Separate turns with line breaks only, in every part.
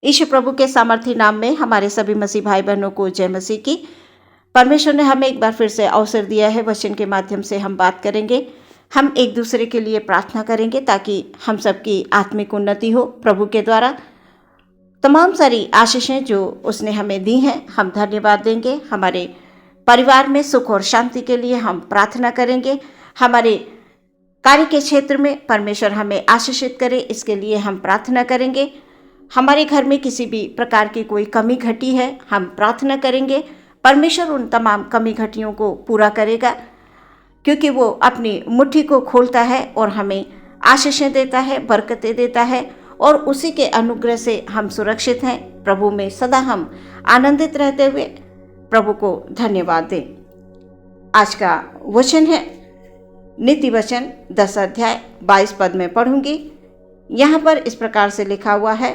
Issue प्रभु के सामर्थी नाम में हमारे सभी मसीह भाई बहनों को जय मसीह की। परमेश्वर ने हमें एक बार फिर से अवसर दिया है। वचन के माध्यम से हम बात करेंगे, हम एक दूसरे के लिए प्रार्थना करेंगे ताकि हम सबकी आत्मिक उन्नति हो। प्रभु के द्वारा तमाम सारी आशीषें जो उसने हमें दी हैं, हम धन्यवाद देंगे। हमारे परिवार में सुख और शांति के लिए हम प्रार्थना करेंगे। हमारे कार्य के क्षेत्र में परमेश्वर हमें आशीषित करे, इसके लिए हम प्रार्थना करेंगे। हमारे घर में किसी भी प्रकार की कोई कमी घटी है, हम प्रार्थना करेंगे। परमेश्वर उन तमाम कमी घटियों को पूरा करेगा, क्योंकि वो अपनी मुट्ठी को खोलता है और हमें आशीषें देता है, बरकतें देता है, और उसी के अनुग्रह से हम सुरक्षित हैं। प्रभु में सदा हम आनंदित रहते हुए प्रभु को धन्यवाद दें। आज का वचन है नीति वचन 10 अध्याय 22 पद में पढ़ूंगी। यहाँ पर इस प्रकार से लिखा हुआ है,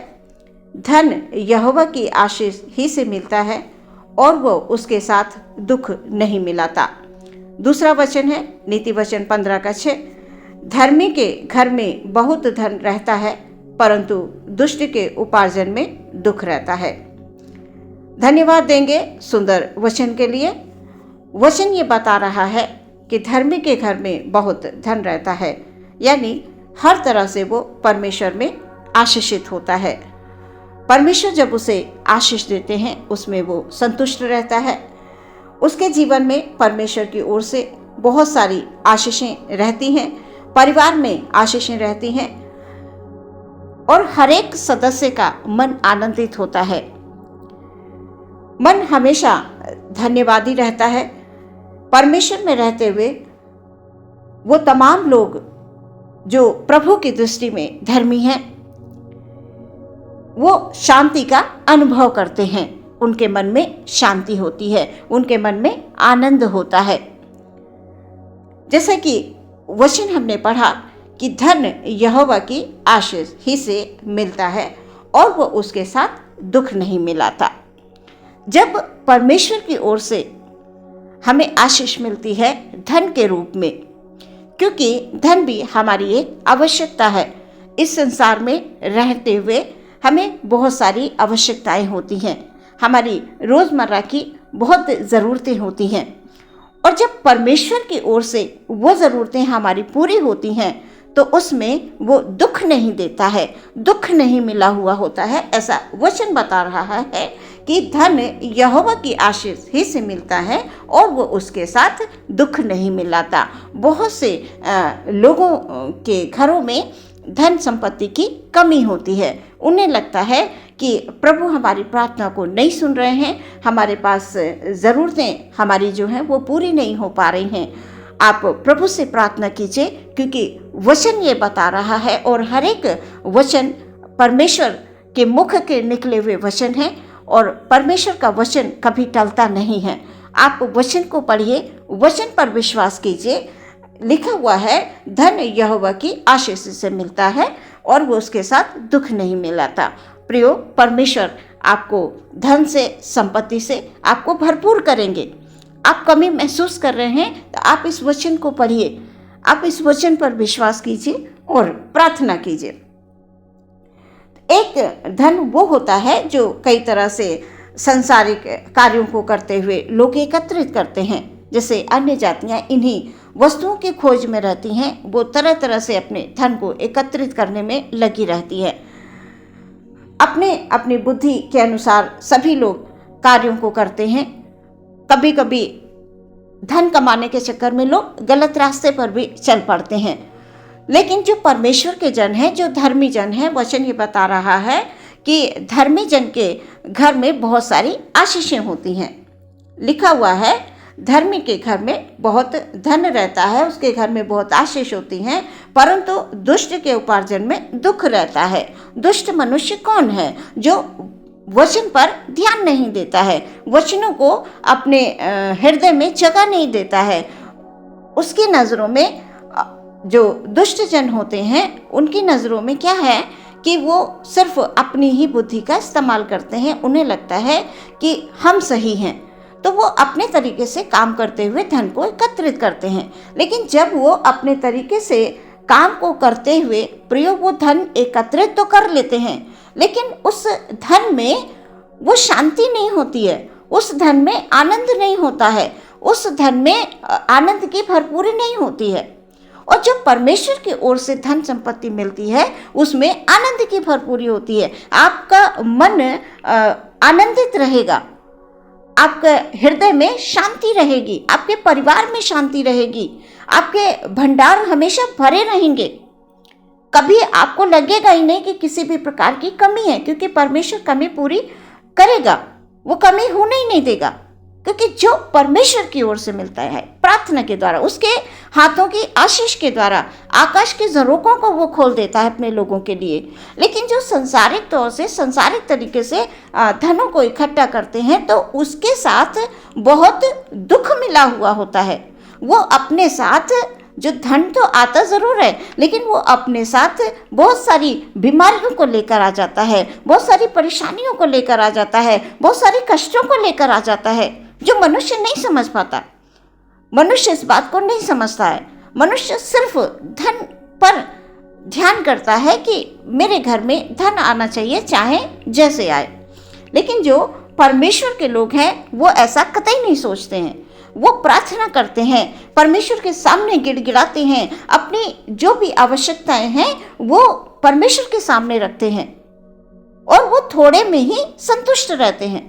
धन यहोवा की आशीष ही से मिलता है और वो उसके साथ दुख नहीं मिलाता। दूसरा वचन है नीति वचन 15:6, धर्मी के घर में बहुत धन रहता है परंतु दुष्ट के उपार्जन में दुख रहता है। धन्यवाद देंगे सुंदर वचन के लिए। वचन ये बता रहा है कि धर्मी के घर में बहुत धन रहता है, यानी हर तरह से वो परमेश्वर में आशीषित होता है। परमेश्वर जब उसे आशीष देते हैं उसमें वो संतुष्ट रहता है। उसके जीवन में परमेश्वर की ओर से बहुत सारी आशीषें रहती हैं, परिवार में आशीषें रहती हैं और हर एक सदस्य का मन आनंदित होता है। मन हमेशा धन्यवादी रहता है। परमेश्वर में रहते हुए वो तमाम लोग जो प्रभु की दृष्टि में धर्मी हैं, वो शांति का अनुभव करते हैं। उनके मन में शांति होती है, उनके मन में आनंद होता है। जैसा कि वचन हमने पढ़ा कि धन यहोवा की आशीष ही से मिलता है और वो उसके साथ दुख नहीं मिलाता। जब परमेश्वर की ओर से हमें आशीष मिलती है धन के रूप में, क्योंकि धन भी हमारी एक आवश्यकता है। इस संसार में रहते हुए हमें बहुत सारी आवश्यकताएं होती हैं, हमारी रोज़मर्रा की बहुत ज़रूरतें होती हैं, और जब परमेश्वर की ओर से वो ज़रूरतें हमारी पूरी होती हैं तो उसमें वो दुख नहीं देता है, दुख नहीं मिला हुआ होता है। ऐसा वचन बता रहा है कि धन यहोवा की आशीष ही से मिलता है और वो उसके साथ दुख नहीं मिलाता। बहुत से लोगों के घरों में धन संपत्ति की कमी होती है। उन्हें लगता है कि प्रभु हमारी प्रार्थना को नहीं सुन रहे हैं, हमारे पास ज़रूरतें हमारी जो हैं वो पूरी नहीं हो पा रही हैं। आप प्रभु से प्रार्थना कीजिए, क्योंकि वचन ये बता रहा है और हर एक वचन परमेश्वर के मुख के निकले हुए वचन है और परमेश्वर का वचन कभी टलता नहीं है। आप वचन को पढ़िए, वचन पर विश्वास कीजिए। लिखा हुआ है धन यहोवा की आशीष से मिलता है और वो उसके साथ दुख नहीं मिलाता। प्रियो, परमेश्वर आपको धन से, संपत्ति से आपको भरपूर करेंगे। आप कमी महसूस कर रहे हैं तो आप इस वचन को पढ़िए, आप इस वचन पर विश्वास कीजिए और प्रार्थना कीजिए। एक धन वो होता है जो कई तरह से सांसारिक कार्यों को करते हुए लोग एकत्रित करते हैं। जैसे अन्य जातियां इन्हीं वस्तुओं की खोज में रहती हैं, वो तरह तरह से अपने धन को एकत्रित करने में लगी रहती है। अपने अपनी बुद्धि के अनुसार सभी लोग कार्यों को करते हैं। कभी कभी धन कमाने के चक्कर में लोग गलत रास्ते पर भी चल पड़ते हैं। लेकिन जो परमेश्वर के जन हैं, जो धर्मी जन हैं, वचन ये बता रहा है कि धर्मी जन के घर में बहुत सारी आशीषें होती हैं। लिखा हुआ है धर्मी के घर में बहुत धन रहता है, उसके घर में बहुत आशीष होती हैं, परंतु दुष्ट के उपार्जन में दुख रहता है। दुष्ट मनुष्य कौन है? जो वचन पर ध्यान नहीं देता है, वचनों को अपने हृदय में जगह नहीं देता है। उसकी नज़रों में जो दुष्ट जन होते हैं, उनकी नज़रों में क्या है कि वो सिर्फ अपनी ही बुद्धि का इस्तेमाल करते हैं। उन्हें लगता है कि हम सही हैं, तो वो अपने तरीके से काम करते हुए धन को एकत्रित करते हैं। लेकिन जब वो अपने तरीके से काम को करते हुए प्रयोग वो धन एकत्रित तो कर लेते हैं, लेकिन उस धन में वो शांति नहीं होती है, उस धन में आनंद नहीं होता है, उस धन में आनंद की भरपूरी नहीं होती है। और जब परमेश्वर की ओर से धन संपत्ति मिलती है उसमें आनंद की भरपूरी होती है। आपका मन आनंदित रहेगा, आपके हृदय में शांति रहेगी, आपके परिवार में शांति रहेगी, आपके भंडार हमेशा भरे रहेंगे। कभी आपको लगेगा ही नहीं कि किसी भी प्रकार की कमी है, क्योंकि परमेश्वर कमी पूरी करेगा, वो कमी होने ही नहीं देगा। क्योंकि जो परमेश्वर की ओर से मिलता है प्रार्थना के द्वारा, उसके हाथों की आशीष के द्वारा आकाश के झरोकों को वो खोल देता है अपने लोगों के लिए। लेकिन जो संसारिक तौर से, संसारिक तरीके से धनों को इकट्ठा करते हैं तो उसके साथ बहुत दुख मिला हुआ होता है। वो अपने साथ जो धन तो आता ज़रूर है, लेकिन वो अपने साथ बहुत सारी बीमारियों को लेकर आ जाता है, बहुत सारी परेशानियों को लेकर आ जाता है, बहुत सारी कष्टों को लेकर आ जाता है, जो मनुष्य नहीं समझ पाता। मनुष्य इस बात को नहीं समझता है। मनुष्य सिर्फ धन पर ध्यान करता है कि मेरे घर में धन आना चाहिए, चाहे जैसे आए। लेकिन जो परमेश्वर के लोग हैं वो ऐसा कतई नहीं सोचते हैं। वो प्रार्थना करते हैं, परमेश्वर के सामने गिड़गिड़ाते हैं, अपनी जो भी आवश्यकताएं हैं वो परमेश्वर के सामने रखते हैं और वो थोड़े में ही संतुष्ट रहते हैं।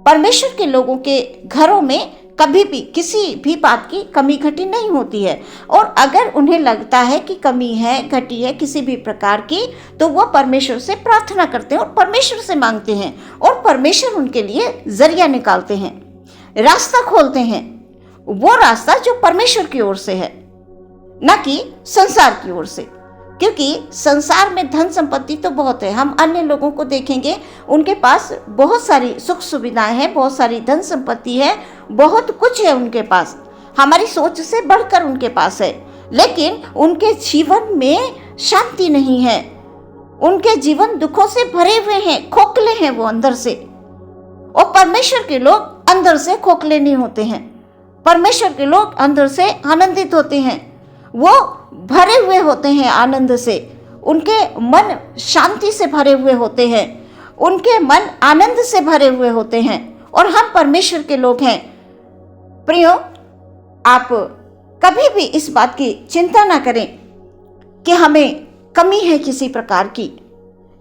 परमेश्वर के लोगों के घरों में कभी भी किसी भी बात की कमी घटी नहीं होती है। और अगर उन्हें लगता है कि कमी है, घटी है किसी भी प्रकार की, तो वो परमेश्वर से प्रार्थना करते हैं और परमेश्वर से मांगते हैं और परमेश्वर उनके लिए जरिया निकालते हैं, रास्ता खोलते हैं। वो रास्ता जो परमेश्वर की ओर से है, न कि संसार की ओर से। क्योंकि संसार में धन संपत्ति तो बहुत है, हम अन्य लोगों को देखेंगे उनके पास बहुत सारी सुख सुविधाएं हैं, बहुत सारी धन संपत्ति है, बहुत कुछ है उनके पास, हमारी सोच से बढ़कर उनके पास है। लेकिन उनके जीवन में शांति नहीं है, उनके जीवन दुखों से भरे हुए हैं, खोखले हैं वो अंदर से। और परमेश्वर के लोग अंदर से खोखले नहीं होते हैं, परमेश्वर के लोग अंदर से आनंदित होते हैं, वो भरे हुए होते हैं आनंद से, उनके मन शांति से भरे हुए होते हैं, उनके मन आनंद से भरे हुए होते हैं। और हम परमेश्वर के लोग हैं। प्रियो, आप कभी भी इस बात की चिंता ना करें कि हमें कमी है किसी प्रकार की।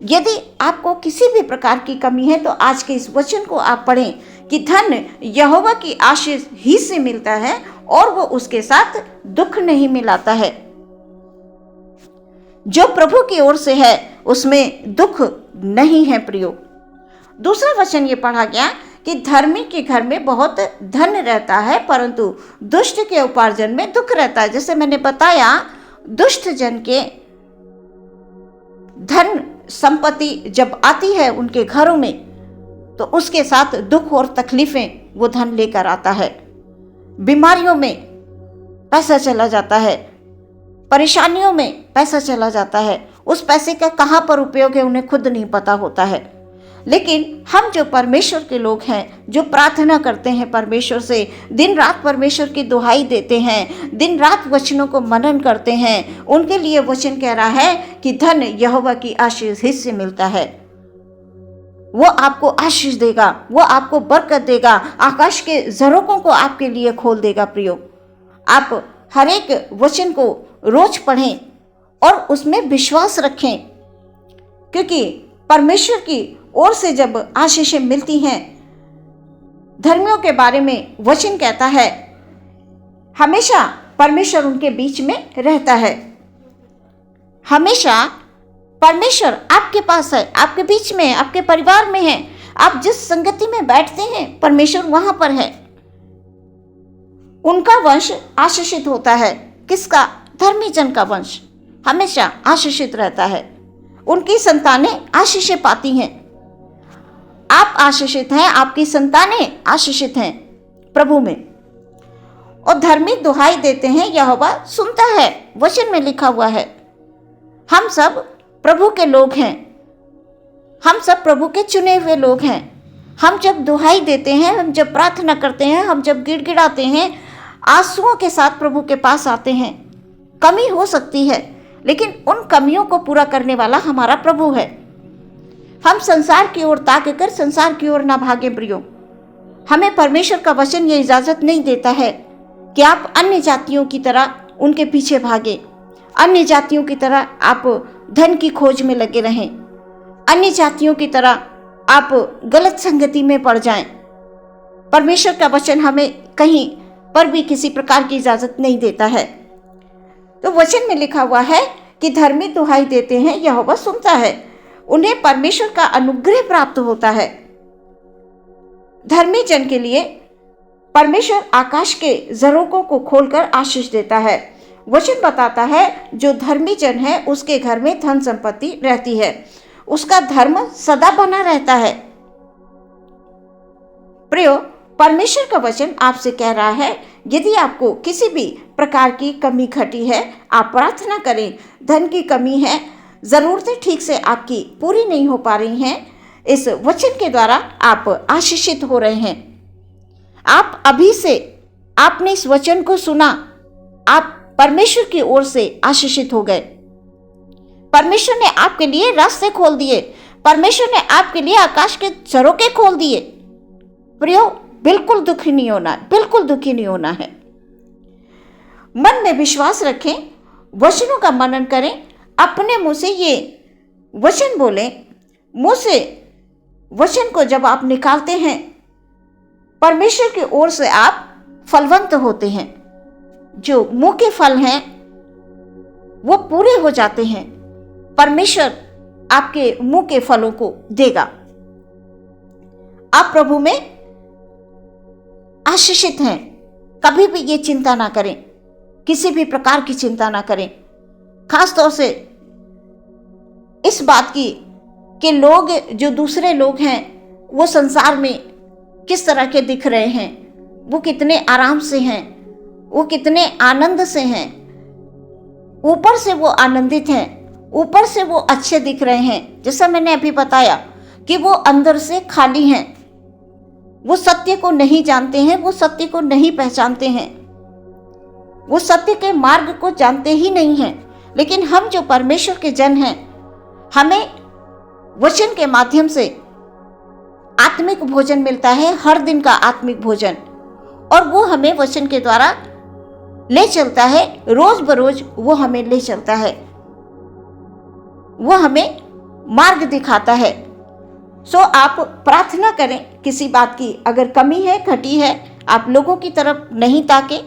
यदि आपको किसी भी प्रकार की कमी है तो आज के इस वचन को आप पढ़ें कि धन यहोवा की आशीष ही से मिलता है और वो उसके साथ दुख नहीं मिलाता है। जो प्रभु की ओर से है उसमें दुख नहीं है। प्रियो, दूसरा वचन ये पढ़ा गया कि धर्मी के घर में बहुत धन रहता है परंतु दुष्ट के उपार्जन में दुख रहता है। जैसे मैंने बताया, दुष्ट जन के धन संपत्ति जब आती है उनके घरों में तो उसके साथ दुख और तकलीफें वो धन लेकर आता है। बीमारियों में पैसा चला जाता है, परेशानियों में पैसा चला जाता है, उस पैसे का कहाँ पर उपयोग है उन्हें खुद नहीं पता होता है। लेकिन हम जो परमेश्वर के लोग हैं, जो प्रार्थना करते हैं परमेश्वर से, दिन रात परमेश्वर की दुहाई देते हैं, दिन रात वचनों को मनन करते हैं, उनके लिए वचन कह रहा है कि धन यहोवा की आशीष ही से मिलता है। वो आपको आशीष देगा, वो आपको बरकत देगा, आकाश के झरोकों को आपके लिए खोल देगा। प्रियो, आप हर एक वचन को रोज पढ़ें और उसमें विश्वास रखें, क्योंकि परमेश्वर की ओर से जब आशीषें मिलती हैं, धर्मियों के बारे में वचन कहता है हमेशा परमेश्वर उनके बीच में रहता है। हमेशा परमेश्वर आपके पास है, आपके बीच में है, आपके परिवार में है। आप जिस संगति में बैठते हैं परमेश्वर वहां पर है। उनका वंश आशीषित होता है। किसका? धर्मी जन का वंश हमेशा आशीषित रहता है, उनकी संतानें आशीषें पाती हैं। आप आशीषित हैं, आपकी संतानें आशीषित हैं प्रभु में। और धर्मी दुहाई देते हैं, यहोवा सुनता है, वचन में लिखा हुआ है। हम सब प्रभु के लोग हैं, हम सब प्रभु के चुने हुए लोग हैं। हम जब दुहाई देते हैं, हम जब प्रार्थना करते हैं, हम जब गिड़गिड़ाते हैं, आंसुओं के साथ प्रभु के पास आते हैं। कमी हो सकती है, लेकिन उन कमियों को पूरा करने वाला हमारा प्रभु है। हम संसार की ओर ताक कर संसार की ओर ना भागे प्रियो। हमें परमेश्वर का वचन ये इजाजत नहीं देता है कि आप अन्य जातियों की तरह उनके पीछे भागे, अन्य जातियों की तरह आप धन की खोज में लगे रहें, अन्य जातियों की तरह आप गलत संगति में पड़ जाएं। परमेश्वर का वचन हमें कहीं पर भी किसी प्रकार की इजाजत नहीं देता है। तो वचन में लिखा हुआ है कि धर्मी दुहाई देते हैं, यहोवा सुनता है, उन्हें परमेश्वर का अनुग्रह प्राप्त होता है। धर्मी जन के लिए परमेश्वर आकाश के झरोखों को खोलकर आशीष देता है। वचन बताता है जो धर्मी जन है उसके घर में धन संपत्ति रहती है, उसका धर्म सदा बना रहता है। प्रियो, परमेश्वर का वचन आपसे कह रहा है यदि आपको किसी भी प्रकार की कमी घटी है, आप प्रार्थना करें। धन की कमी है, जरूरतें ठीक से आपकी पूरी नहीं हो पा रही हैं, इस वचन के द्वारा आप आशीषित हो रहे हैं। आप अभी से आपने इस वचन को सुना, आप परमेश्वर की ओर से आशीषित हो गए। परमेश्वर ने आपके लिए रास्ते खोल दिए, परमेश्वर ने आपके लिए आकाश के झरोखे खोल दिए। प्रियो, बिल्कुल दुखी नहीं होना, बिल्कुल दुखी नहीं होना है। मन में विश्वास रखें, वचनों का मनन करें, अपने मुंह से ये वचन बोलें। मुंह से वचन को जब आप निकालते हैं, परमेश्वर की ओर से आप फलवंत होते हैं। जो मुंह के फल हैं वो पूरे हो जाते हैं। परमेश्वर आपके मुंह के फलों को देगा। आप प्रभु में आशीषित हैं। कभी भी ये चिंता ना करें, किसी भी प्रकार की चिंता ना करें। खास तौर से इस बात की कि लोग, जो दूसरे लोग हैं, वो संसार में किस तरह के दिख रहे हैं, वो कितने आराम से हैं, वो कितने आनंद से हैं। ऊपर से वो आनंदित हैं, ऊपर से वो अच्छे दिख रहे हैं। जैसा मैंने अभी बताया कि वो अंदर से खाली हैं। वो सत्य को नहीं जानते हैं, वो सत्य को नहीं पहचानते हैं, वो सत्य के मार्ग को जानते ही नहीं हैं। लेकिन हम जो परमेश्वर के जन हैं, हमें वचन के माध्यम से आत्मिक भोजन मिलता है, हर दिन का आत्मिक भोजन, और वो हमें वचन के द्वारा ले चलता है। रोज बरोज वो हमें ले चलता है, वो हमें मार्ग दिखाता है। सो आप प्रार्थना करें, किसी बात की अगर कमी है, घटी है, आप लोगों की तरफ नहीं ताकें,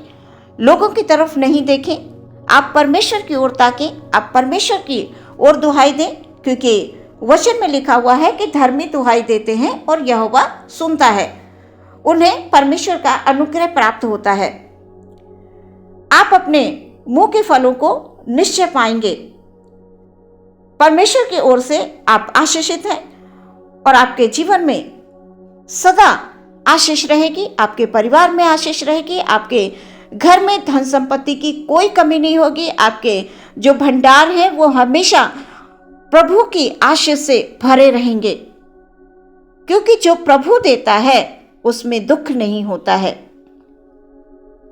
लोगों की तरफ नहीं देखें, आप परमेश्वर की ओर ताकें, आप परमेश्वर की ओर दुहाई दें, क्योंकि वचन में लिखा हुआ है कि धर्मी दुहाई देते हैं और यहोवा सुनता है, उन्हें परमेश्वर का अनुग्रह प्राप्त होता है। आप अपने मुंह के फलों को निश्चय पाएंगे। परमेश्वर की ओर से आप आशीषित हैं और आपके जीवन में सदा आशीष रहेगी, आपके परिवार में आशीष रहेगी, आपके घर में धन संपत्ति की कोई कमी नहीं होगी। आपके जो भंडार हैं वो हमेशा प्रभु की आशीष से भरे रहेंगे, क्योंकि जो प्रभु देता है उसमें दुख नहीं होता है।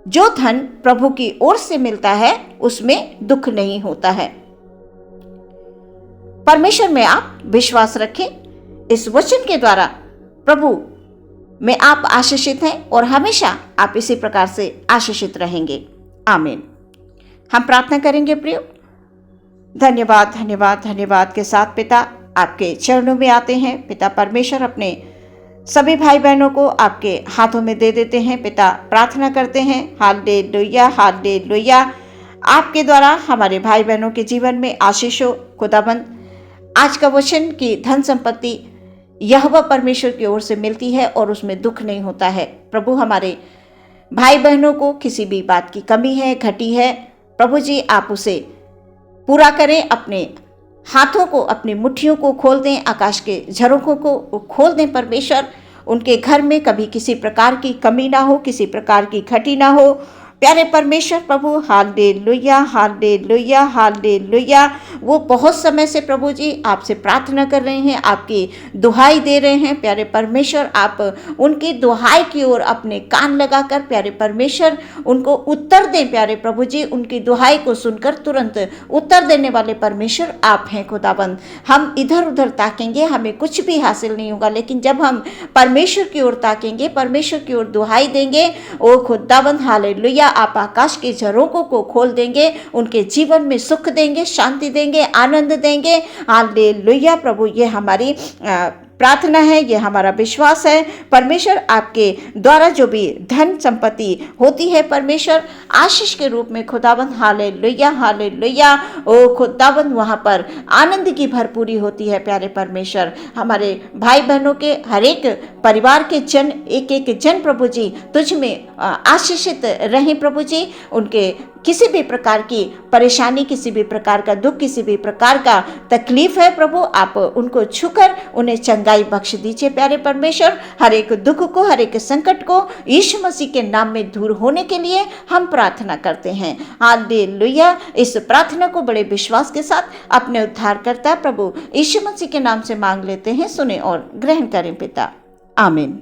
जो धन प्रभु की ओर से मिलता है उसमें दुख नहीं होता है। परमेश्वर में आप विश्वास रखें। इस वचन के द्वारा प्रभु में आप आशीषित हैं और हमेशा आप इसी प्रकार से आशीषित रहेंगे। आमीन। हम प्रार्थना करेंगे। प्रियो, धन्यवाद धन्यवाद धन्यवाद के साथ पिता आपके चरणों में आते हैं। पिता परमेश्वर, अपने सभी भाई बहनों को आपके हाथों में दे देते हैं। पिता प्रार्थना करते हैं, हालेलुया हालेलुया, आपके द्वारा हमारे भाई बहनों के जीवन में आशीष हो। खुदाबंद, आज का वचन की धन संपत्ति यहोवा परमेश्वर की ओर से मिलती है और उसमें दुख नहीं होता है। प्रभु, हमारे भाई बहनों को किसी भी बात की कमी है, घटी है, प्रभु जी आप उसे पूरा करें। अपने हाथों को, अपनी मुट्ठियों को खोल दें, आकाश के झरोखों को खोल दें। परमेश्वर, उनके घर में कभी किसी प्रकार की कमी ना हो, किसी प्रकार की घटी ना हो। प्यारे परमेश्वर प्रभु, हालेलुया, हालेलुया, हालेलुया। वो बहुत समय से प्रभु जी आपसे प्रार्थना कर रहे हैं, आपकी दुहाई दे रहे हैं। प्यारे परमेश्वर, आप उनकी दुहाई की ओर अपने कान लगाकर प्यारे परमेश्वर उनको उत्तर दें। प्यारे प्रभु जी, उनकी दुहाई को सुनकर तुरंत उत्तर देने वाले परमेश्वर आप हैं खुदाबंद। हम इधर उधर ताकेंगे, हमें कुछ भी हासिल नहीं होगा, लेकिन जब हम परमेश्वर की ओर ताकेंगे, परमेश्वर की ओर दुहाई देंगे, ओ खुदाबंद हालेलुया, आप आकाश के झरोखों को खोल देंगे, उनके जीवन में सुख देंगे, शांति देंगे, आनंद देंगे। हालेलुया प्रभु, ये हमारी प्रार्थना है, ये हमारा विश्वास है। परमेश्वर आपके द्वारा जो भी धन संपत्ति होती है परमेश्वर आशीष के रूप में खुदाबंद, हालेलुया, हालेलुया, ओ खुदाबंद वहाँ पर आनंद की भरपूरी होती है। प्यारे परमेश्वर, हमारे भाई बहनों के हर एक परिवार के जन, एक एक जन प्रभु जी तुझ में आशीषित रहें प्रभु जी। उनके किसी भी प्रकार की परेशानी, किसी भी प्रकार का दुख, किसी भी प्रकार का तकलीफ है प्रभु, आप उनको छूकर उन्हें चंगाई बख्श दीजिए। प्यारे परमेश्वर, हर एक दुख को, हर एक संकट को यीशु मसीह के नाम में दूर होने के लिए हम प्रार्थना करते हैं। हालेलुया। इस प्रार्थना को बड़े विश्वास के साथ अपने उद्धारकर्ता प्रभु यीशु मसीह के नाम से मांग लेते हैं। सुने और ग्रहण करें पिता, आमीन।